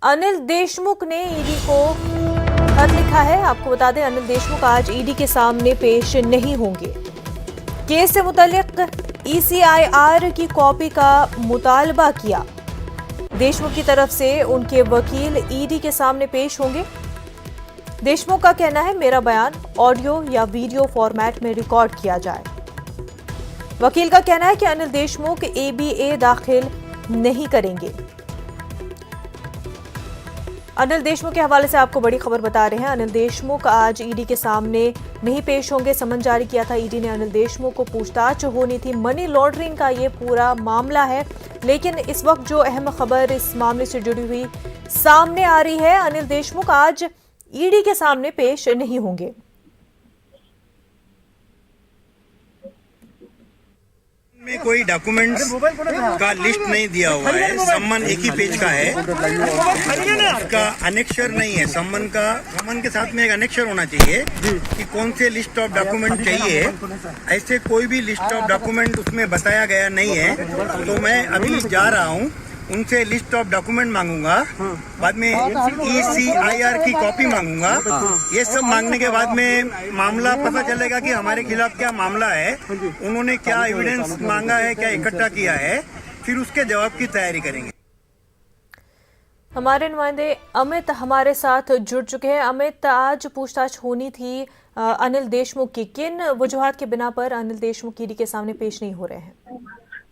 अनिल देशमुख ने ईडी को खत लिखा है। आपको बता दें, अनिल देशमुख आज ईडी के सामने पेश नहीं होंगे। केस से मुताल्लिक ECIR की कॉपी का मुतालबा किया। देशमुख की तरफ से उनके वकील ईडी के सामने पेश होंगे। देशमुख का कहना है, मेरा बयान ऑडियो या वीडियो फॉर्मेट में रिकॉर्ड किया जाए। वकील का कहना है कि अनिल देशमुख ABA दाखिल नहीं करेंगे। अनिल देशमुख के हवाले से आपको बड़ी खबर बता रहे हैं। अनिल देशमुख आज ईडी के सामने नहीं पेश होंगे। समन जारी किया था ईडी ने। अनिल देशमुख को पूछताछ होनी थी। मनी लॉन्ड्रिंग का ये पूरा मामला है, लेकिन इस वक्त जो अहम खबर इस मामले से जुड़ी हुई सामने आ रही है, अनिल देशमुख आज ईडी के सामने पेश नहीं होंगे। में कोई डॉक्यूमेंट्स का लिस्ट नहीं दिया हुआ है। सम्मन एक ही पेज का है, उसका अनेक्शर नहीं है। सम्मन के साथ में एक अनेक्शर होना चाहिए कि कौन से लिस्ट ऑफ डॉक्यूमेंट चाहिए। ऐसे कोई भी लिस्ट ऑफ डॉक्यूमेंट उसमें बताया गया नहीं है। तो मैं अभी जा रहा हूँ, उनसे लिस्ट ऑफ डॉक्यूमेंट मांगूंगा, बाद में ECIR की कॉपी मांगूंगा। ये सब मांगने के बाद में मामला पता चलेगा कि हमारे खिलाफ क्या मामला है, उन्होंने क्या एविडेंस मांगा है, क्या इकट्ठा किया है, फिर उसके जवाब की तैयारी करेंगे। हमारे नुमाइंदे अमित हमारे साथ जुड़ चुके हैं। अमित, आज पूछताछ होनी थी अनिल देशमुख की। किन वजूहात के बिना पर अनिल देशमुख ईडी के सामने पेश नहीं हो रहे हैं?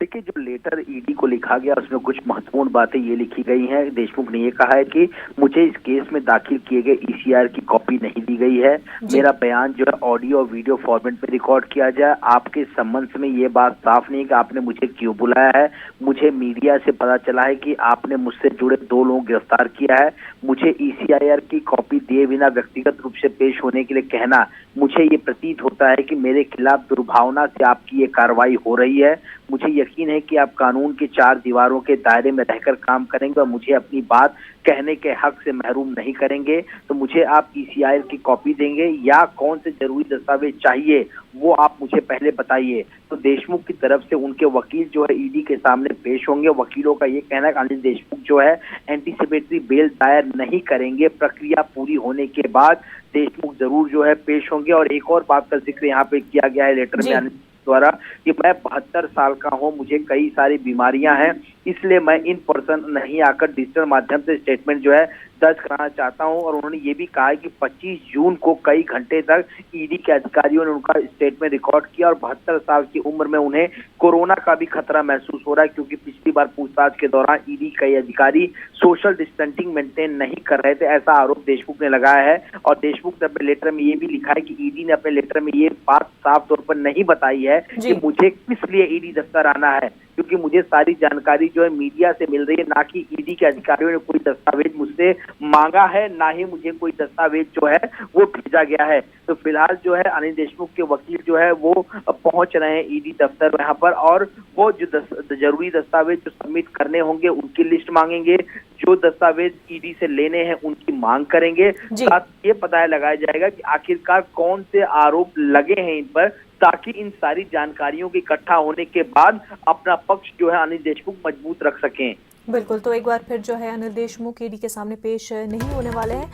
देखिए, जो लेटर ईडी को लिखा गया उसमें कुछ महत्वपूर्ण बातें ये लिखी गई हैं। देशमुख ने ये कहा है कि मुझे इस केस में दाखिल किए गए ECIR की कॉपी नहीं दी गई है। मेरा बयान जो है ऑडियो और वीडियो फॉर्मेट में रिकॉर्ड किया जाए। आपके संबंध में ये बात साफ नहीं कि आपने मुझे क्यों बुलाया है। मुझे मीडिया से पता चला है कि आपने मुझसे जुड़े 2 लोगों गिरफ्तार किया है। मुझे ECIR की कॉपी दिए बिना व्यक्तिगत रूप से पेश होने के लिए कहना, मुझे ये प्रतीत होता है कि मेरे खिलाफ दुर्भावना से आपकी ये कार्रवाई हो रही है। मुझे यकीन है कि आप कानून के 4 दीवारों के दायरे में रहकर काम करेंगे और मुझे अपनी बात कहने के हक से महरूम नहीं करेंगे। तो मुझे आप ECIR की कॉपी देंगे या कौन से जरूरी दस्तावेज चाहिए वो आप मुझे पहले बताइए। तो देशमुख की तरफ से उनके वकील जो है ईडी के सामने पेश होंगे। वकीलों का ये कहना है कि अनिल देशमुख जो है एंटीसिपेटरी बेल दायर नहीं करेंगे। प्रक्रिया पूरी होने के बाद देशमुख जरूर जो है पेश होंगे। और एक और बात का जिक्र यहाँ पे किया गया है लेटर में अनिल द्वारा कि मैं 72 साल का हूँ, मुझे कई सारी बीमारियां हैं, इसलिए मैं इन पर्सन नहीं आकर डिजिटल माध्यम से स्टेटमेंट जो है दर्ज कराना चाहता हूं। और उन्होंने ये भी कहा है कि 25 जून को कई घंटे तक ईडी के अधिकारियों ने उनका स्टेटमेंट रिकॉर्ड किया और 72 साल की उम्र में उन्हें कोरोना का भी खतरा महसूस हो रहा है, क्योंकि पिछली बार पूछताछ के दौरान ईडी कई अधिकारी सोशल डिस्टेंसिंग मेंटेन नहीं कर रहे थे, ऐसा आरोप देशमुख ने लगाया है। और देशमुख ने अपने लेटर में ये भी लिखा है कि ईडी ने अपने लेटर में ये बात साफ तौर पर नहीं बताई है कि मुझे किस लिए ईडी दफ्तर आना है, क्योंकि मुझे सारी जानकारी जो है मीडिया से मिल रही है, ना कि ईडी के अधिकारियों ने कोई दस्तावेज मुझसे मांगा है, ना ही मुझे कोई दस्तावेज जो है वो भेजा गया है। तो फिलहाल जो है अनिल देशमुख के वकील जो है वो पहुंच रहे हैं ईडी दफ्तर यहाँ पर, और वो जो जरूरी दस्तावेज जो सबमिट करने होंगे उनकी लिस्ट मांगेंगे। जो दस्तावेज ईडी से लेने हैं उनकी मांग करेंगे। साथ ये पता लगाया जाएगा कि आखिरकार कौन से आरोप लगे हैं इन पर, ताकि इन सारी जानकारियों के इकट्ठा होने के बाद अपना पक्ष जो है अनिल देशमुख मजबूत रख सकें। बिल्कुल, तो एक बार फिर जो है अनिल देशमुख ईडी के सामने पेश नहीं होने वाले हैं।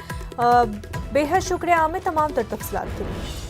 बेहद शुक्रिया अमित तमाम तफसीलात के लिए।